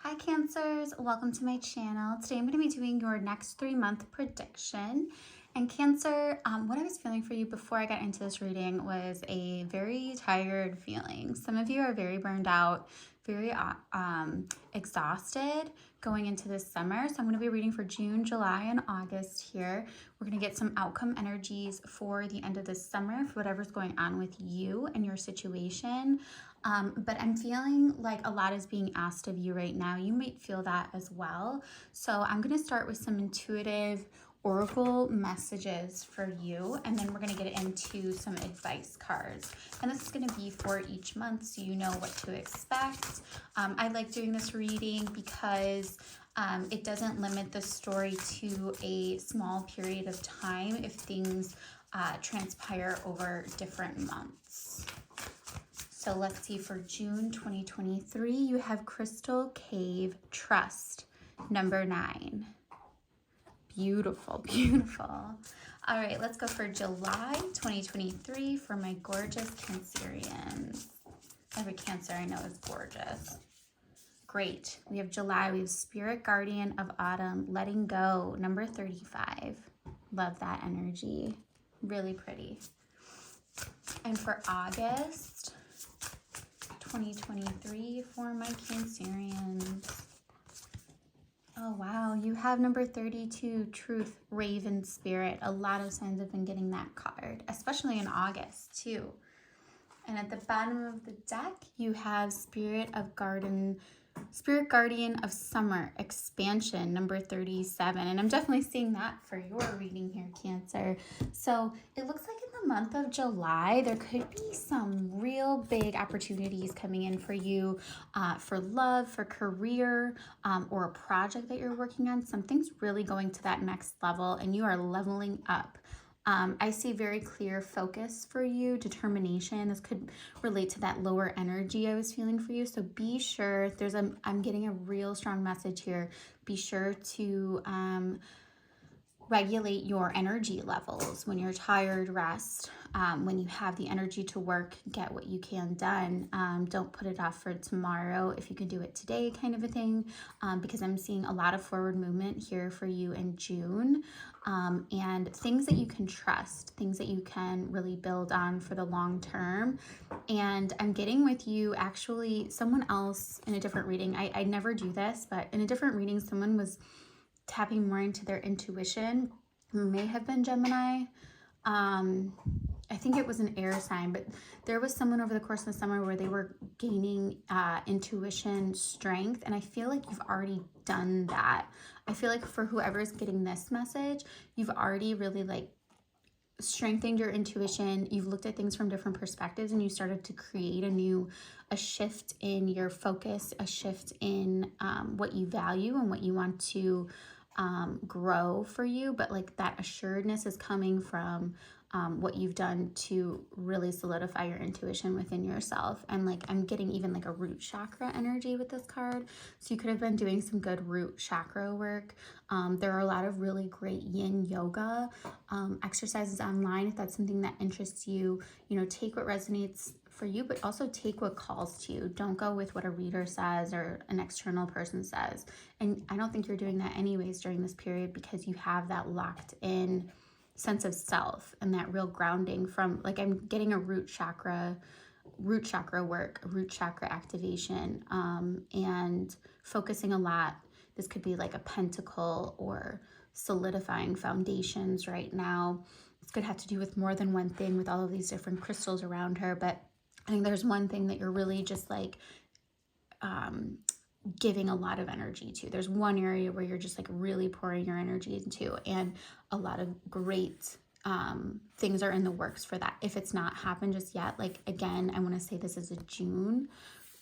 Hi Cancers, welcome to my channel. Today I'm going to be doing your next 3-month prediction. And Cancer, what I was feeling for you before I got into this reading was a very tired feeling. Some of you are very burned out, very exhausted going into this summer. So I'm going to be reading for June, July, and August here. We're going to get some outcome energies for the end of this summer for whatever's going on with you and your situation. But I'm feeling like a lot is being asked of you right now. You might feel that as well. So I'm going to start with some intuitive oracle messages for you, and then we're going to get into some advice cards. And this is going to be for each month so you know what to expect. I like doing this reading because it doesn't limit the story to a small period of time if things transpire over different months. So let's see, for June 2023, you have Crystal Cave Trust, number 9. Beautiful, beautiful. All right, let's go for July 2023 for my gorgeous Cancerians. Every Cancer I know is gorgeous. Great. We have July. We have Spirit Guardian of Autumn, Letting Go, number 35. Love that energy. Really pretty. And for August 2023 for my Cancerians. Oh, wow. You have number 32, Truth, Raven Spirit. A lot of signs have been getting that card, especially in August, too. And at the bottom of the deck, you have Spirit Guardian of Summer, Expansion, number 37. And I'm definitely seeing that for your reading here, Cancer. So it looks like in the month of July, there could be some real big opportunities coming in for you for love, for career, or a project that you're working on. Something's really going to that next level and you are leveling up. I see very clear focus for you, determination. This could relate to that lower energy I was feeling for you. So be sure, I'm getting a real strong message here. Be sure to regulate your energy levels. When you're tired, rest. When you have the energy to work, get what you can done. Don't put it off for tomorrow if you can do it today, kind of a thing, because I'm seeing a lot of forward movement here for you in June, and things that you can trust, things that you can really build on for the long term. And I'm getting with you, actually, someone else in a different reading. I never do this, but in a different reading, someone was tapping more into their intuition, who may have been Gemini. I think it was an air sign, but there was someone over the course of the summer where they were gaining intuition strength, and I feel like you've already done that. I feel like for whoever is getting this message, you've already really strengthened your intuition. You've looked at things from different perspectives and you started to create a shift in your focus, a shift in what you value and what you want to grow for you. But that assuredness is coming from what you've done to really solidify your intuition within yourself. And I'm getting even a root chakra energy with this card. So you could have been doing some good root chakra work. There are a lot of really great yin yoga exercises online. If that's something that interests you, take what resonates for you, but also take what calls to you. Don't go with what a reader says or an external person says. And I don't think you're doing that anyways during this period, because you have that locked in sense of self and that real grounding from, I'm getting a root chakra work, root chakra activation, and focusing a lot. This could be a pentacle or solidifying foundations right now. This could have to do with more than one thing with all of these different crystals around her, but I think there's one thing that you're really just giving a lot of energy to. There's one area where you're just really pouring your energy into, and a lot of great things are in the works for that. If it's not happened just yet, again, I want to say this is a June.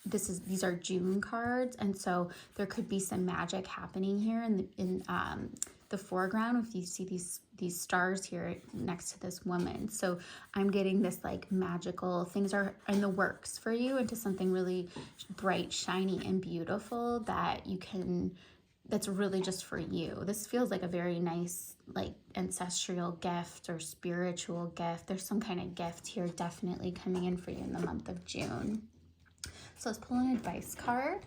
These are June cards, and so there could be some magic happening here in the foreground if you see these stars here next to this woman. So I'm getting this magical things are in the works for you into something really bright, shiny, and beautiful that's really just for you. This feels like a very nice ancestral gift or spiritual gift. There's some kind of gift here definitely coming in for you in the month of June. So let's pull an advice card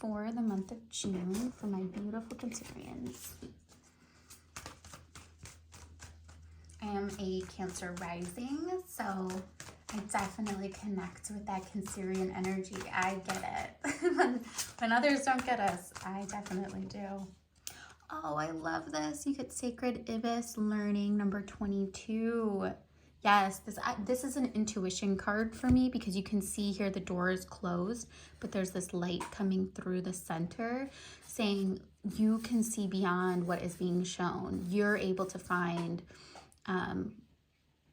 for the month of June for my beautiful Cancerians. I am a Cancer rising, so I definitely connect with that Cancerian energy. I get it. When others don't get us, I definitely do. Oh, I love this. You get Sacred Ibis Learning number 22. Yes, this is an intuition card for me because you can see here the door is closed, but there's this light coming through the center saying you can see beyond what is being shown. You're able to find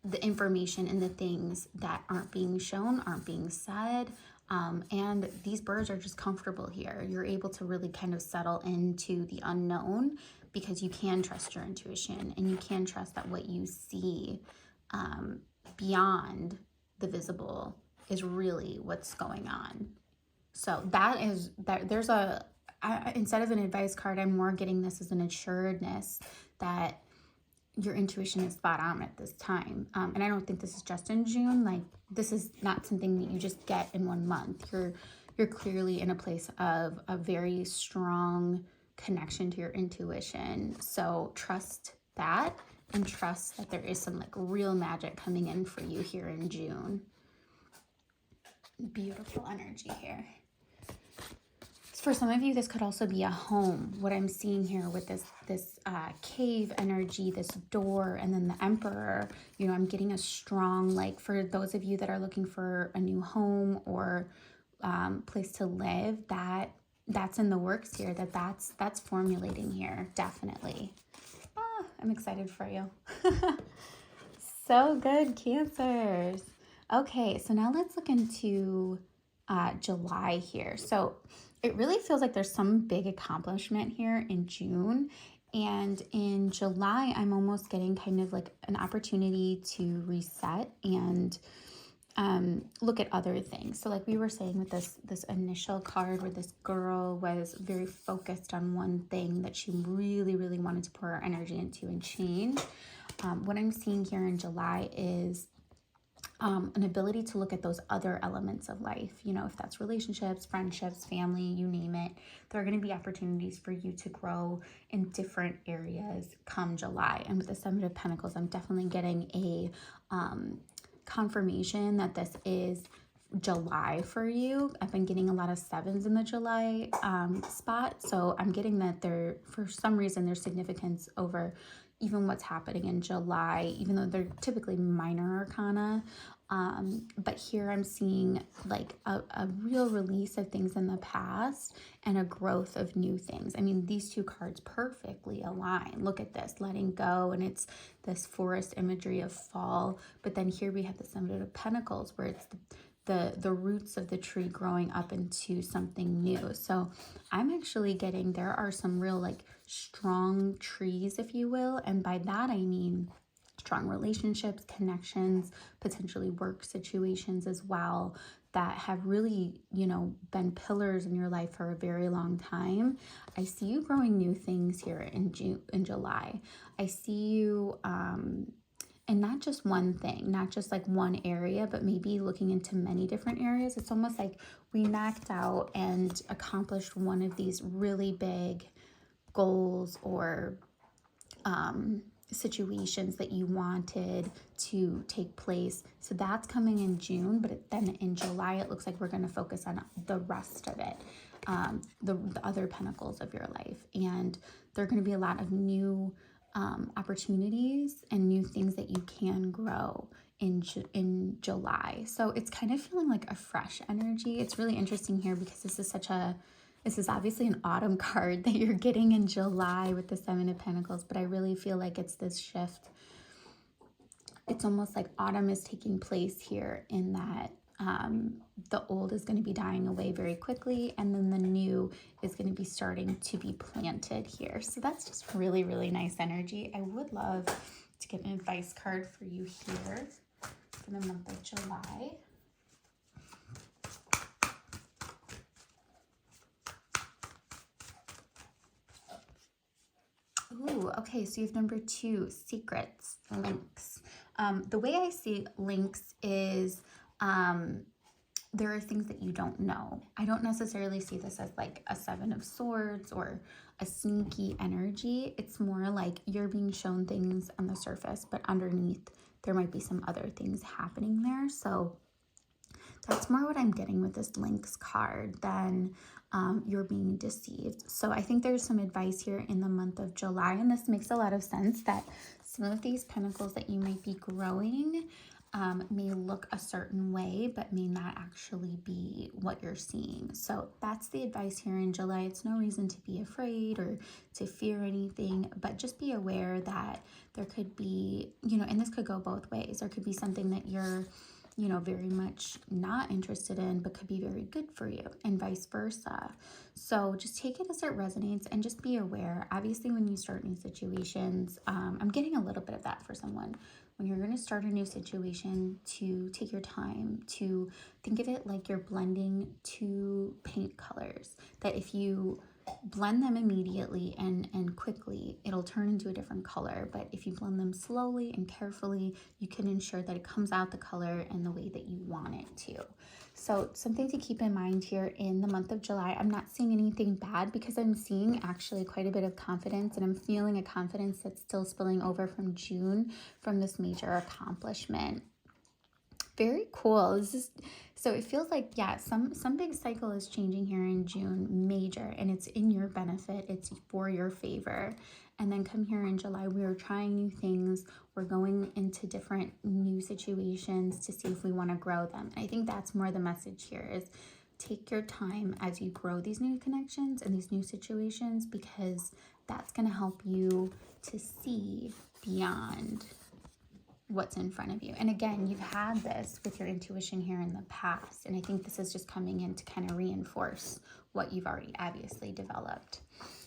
the information and the things that aren't being shown, aren't being said. And these birds are just comfortable here. You're able to really kind of settle into the unknown because you can trust your intuition and you can trust that what you see beyond the visible is really what's going on. So there's instead of an advice card, I'm more getting this as an assuredness that your intuition is spot on at this time. And I don't think this is just in June. Like, this is not something that you just get in 1 month. You're clearly in a place of a very strong connection to your intuition. So trust that and trust that there is some like real magic coming in for you here in June. Beautiful energy here. For some of you, this could also be a home. What I'm seeing here with this cave energy, this door, and then the Emperor, you know, I'm getting a strong, like, for those of you that are looking for a new home or place to live, that's in the works here, that's formulating here, definitely. I'm excited for you. So good, Cancers. Okay, so now let's look into July here. So it really feels like there's some big accomplishment here in June. And in July, I'm almost getting kind of like an opportunity to reset and look at other things. So like we were saying with this initial card where this girl was very focused on one thing that she really, really wanted to pour her energy into and change. What I'm seeing here in July is an ability to look at those other elements of life. You know, if that's relationships, friendships, family, you name it, there are going to be opportunities for you to grow in different areas come July. And with the Seven of Pentacles, I'm definitely getting a confirmation that this is July for you. I've been getting a lot of sevens in the July spot. So I'm getting that there, for some reason, there's significance over even what's happening in July, even though they're typically minor arcana. But here I'm seeing like a real release of things in the past and a growth of new things. I mean, these two cards perfectly align. Look at this, letting go, and it's this forest imagery of fall. But then here we have the Seven of Pentacles where it's the roots of the tree growing up into something new. So I'm actually getting, there are some real like strong trees, if you will. And by that, I mean strong relationships, connections, potentially work situations as well that have really, you know, been pillars in your life for a very long time. I see you growing new things here in July. I see you, and not just one thing, not just like one area, but maybe looking into many different areas. It's almost like we knocked out and accomplished one of these really big goals or situations that you wanted to take place. So that's coming in June, but then in July, it looks like we're going to focus on the rest of it, the other pentacles of your life. And there are going to be a lot of new opportunities and new things that you can grow in July. So it's kind of feeling like a fresh energy. It's really interesting here because this is obviously an autumn card that you're getting in July with the Seven of Pentacles, but I really feel like it's this shift. It's almost like autumn is taking place here in that the old is going to be dying away very quickly, and then the new is going to be starting to be planted here. So that's just really, really nice energy. I would love to get an advice card for you here for the month of July. Ooh, okay, so you have number 2, secrets, links. The way I see links is there are things that you don't know. I don't necessarily see this as like a Seven of Swords or a sneaky energy. It's more like you're being shown things on the surface, but underneath there might be some other things happening there. So that's more what I'm getting with this Lynx card than you're being deceived. So I think there's some advice here in the month of July, and this makes a lot of sense that some of these pentacles that you might be growing may look a certain way, but may not actually be what you're seeing. So that's the advice here in July. It's no reason to be afraid or to fear anything, but just be aware that there could be, and this could go both ways. There could be something that you're very much not interested in, but could be very good for you, and vice versa. So just take it as it resonates and just be aware. Obviously, when you start new situations, I'm getting a little bit of that for someone. When you're going to start a new situation, to take your time, to think of it like you're blending two paint colors, that if you blend them immediately and quickly, it'll turn into a different color. But if you blend them slowly and carefully, you can ensure that it comes out the color in the way that you want it to. So something to keep in mind here in the month of July. I'm not seeing anything bad because I'm seeing actually quite a bit of confidence, and I'm feeling a confidence that's still spilling over from June from this major accomplishment. Very cool. This is, so it feels like, yeah, some big cycle is changing here in June, major, and it's in your benefit. It's for your favor. And then come here in July, we are trying new things. We're going into different new situations to see if we want to grow them. I think that's more the message here is take your time as you grow these new connections and these new situations, because that's going to help you to see beyond what's in front of you. And again, you've had this with your intuition here in the past, and I think this is just coming in to kind of reinforce what you've already obviously developed.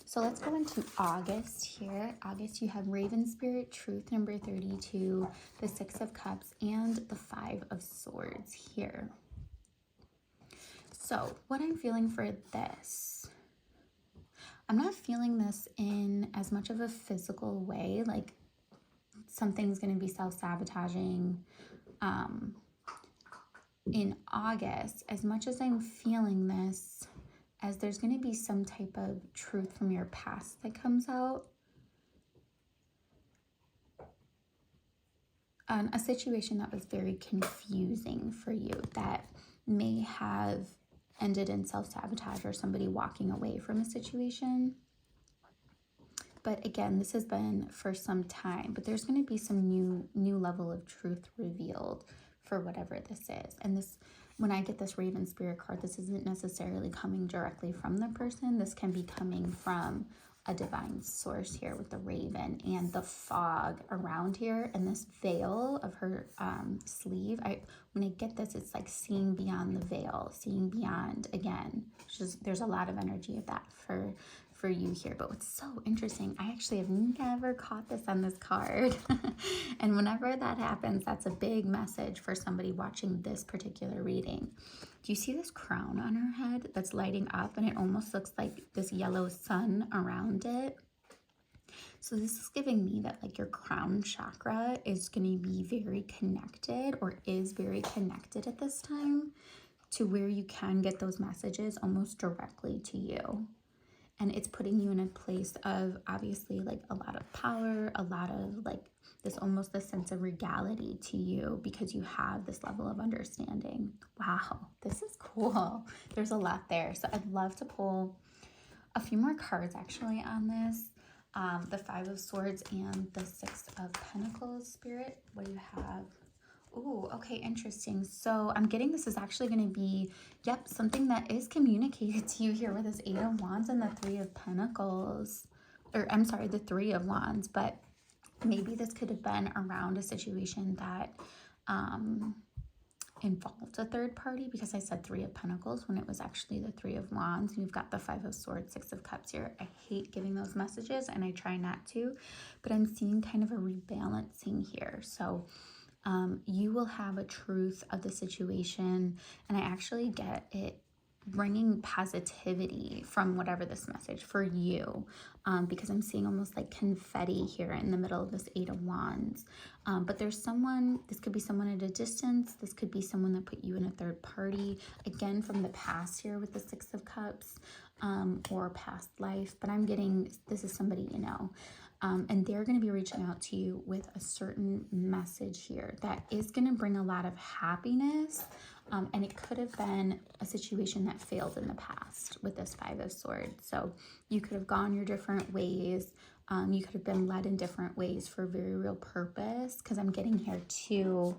So let's go into August here. August, you have Raven Spirit, Truth number 32, the Six of Cups, and the Five of Swords here. So what I'm feeling for this, I'm not feeling this in as much of a physical way, like something's going to be self-sabotaging in August, as much as I'm feeling this as there's going to be some type of truth from your past that comes out. A situation that was very confusing for you that may have ended in self-sabotage or somebody walking away from a situation. But again, this has been for some time, but there's going to be some new level of truth revealed for whatever this is. And this, when I get this Raven Spirit card, this isn't necessarily coming directly from the person. This can be coming from a divine source here with the raven and the fog around here and this veil of her sleeve. When I get this, it's like seeing beyond the veil, seeing beyond again. There's a lot of energy of that for you here. But what's so interesting, I actually have never caught this on this card. And whenever that happens, that's a big message for somebody watching this particular reading. Do you see this crown on her head that's lighting up, and it almost looks like this yellow sun around it? So this is giving me that like your crown chakra is going to be very connected, or is very connected at this time, to where you can get those messages almost directly to you. And it's putting you in a place of obviously like a lot of power, a lot of like this almost a sense of regality to you, because you have this level of understanding. Wow, this is cool. There's a lot there. So I'd love to pull a few more cards actually on this. The Five of Swords and the Six of Pentacles, Spirit. What do you have? Oh, okay, interesting. So I'm getting this is actually going to be, yep, something that is communicated to you here with this Eight of Wands and the Three of Pentacles. Or I'm sorry, the Three of Wands. But maybe this could have been around a situation that involved a third party, because I said Three of Pentacles when it was actually the Three of Wands. You've got the Five of Swords, Six of Cups here. I hate giving those messages and I try not to, but I'm seeing kind of a rebalancing here. So you will have a truth of the situation, and I actually get it bringing positivity from whatever this message for you, because I'm seeing almost like confetti here in the middle of this Eight of Wands. But there's someone, this could be someone at a distance, this could be someone that put you in a third party, again from the past here with the Six of Cups, or past life, but I'm getting this is somebody you know. And they're going to be reaching out to you with a certain message here that is going to bring a lot of happiness. And it could have been a situation that failed in the past with this Five of Swords. So you could have gone your different ways. You could have been led in different ways for a very real purpose. Because I'm getting here too.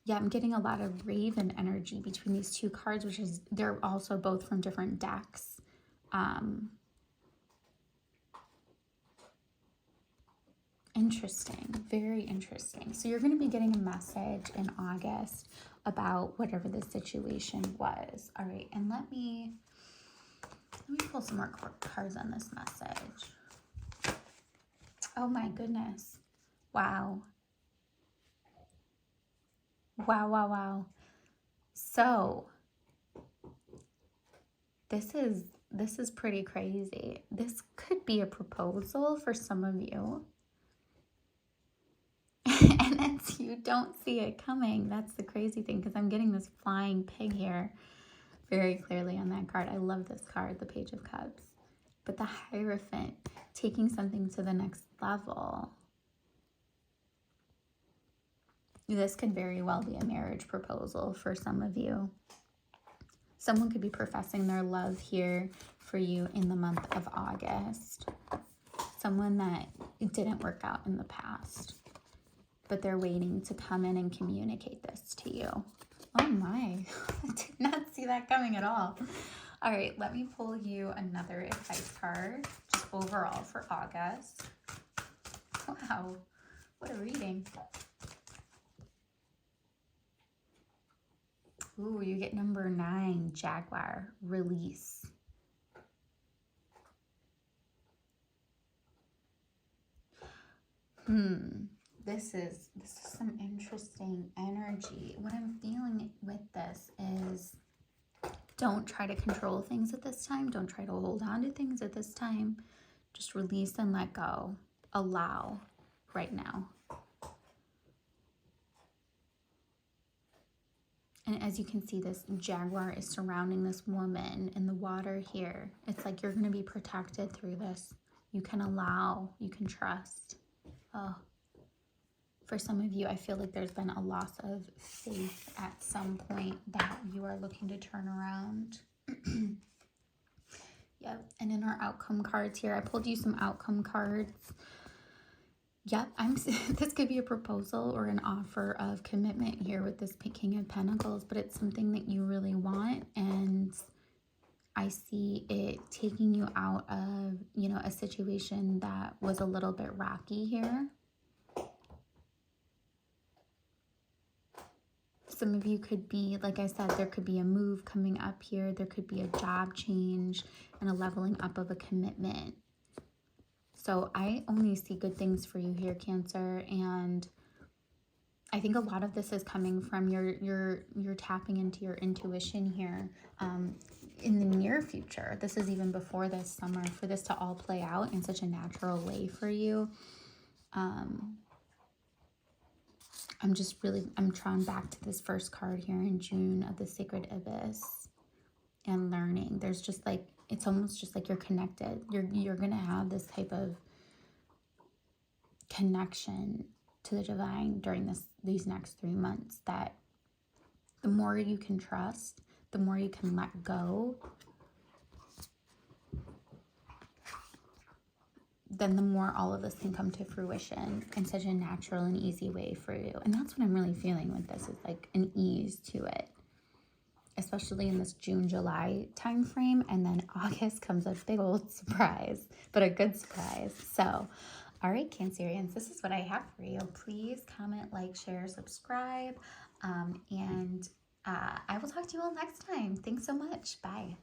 Yeah, I'm getting a lot of Raven energy between these two cards, which is, they're also both from different decks. Interesting, very interesting. So you're going to be getting a message in August about whatever the situation was. All right, and let me pull some more cards on this message. Oh my goodness. Wow. Wow, wow, wow. So this is pretty crazy. This could be a proposal for some of you. And it's, you don't see it coming. That's the crazy thing, because I'm getting this flying pig here very clearly on that card. I love this card, the Page of Cups. But the Hierophant, taking something to the next level. This could very well be a marriage proposal for some of you. Someone could be professing their love here for you in the month of August. Someone that it didn't work out in the past, but they're waiting to come in and communicate this to you. Oh my, I did not see that coming at all. All right, let me pull you another advice card, just overall for August. Wow, what a reading. Ooh, you get number 9, Jaguar, release. This is some interesting energy. What I'm feeling with this is, don't try to control things at this time. Don't try to hold on to things at this time. Just release and let go. Allow right now. And as you can see, this jaguar is surrounding this woman in the water here. It's like you're going to be protected through this. You can allow, you can trust. Oh, for some of you, I feel like there's been a loss of faith at some point that you are looking to turn around. Yep, and in our outcome cards here, I pulled you some outcome cards. Yep, this could be a proposal or an offer of commitment here with this King of Pentacles, but it's something that you really want, and I see it taking you out of, you know, a situation that was a little bit rocky here. Some of you could be, like I said, there could be a move coming up here. There could be a job change and a leveling up of a commitment. So I only see good things for you here, Cancer, and I think a lot of this is coming from you're tapping into your intuition here in the near future. This is even before this summer, for this to all play out in such a natural way for you. I'm drawn back to this first card here in June of the Sacred Abyss and learning. There's just like, it's almost just like you're connected. You're going to have this type of connection to the divine during these next 3 months, that the more you can trust, the more you can let go, then the more all of this can come to fruition in such a natural and easy way for you. And that's what I'm really feeling with this, is like an ease to it, especially in this June, July time frame. And then August comes a big old surprise, but a good surprise. So, all right, Cancerians, this is what I have for you. Please comment, like, share, subscribe, and I will talk to you all next time. Thanks so much. Bye.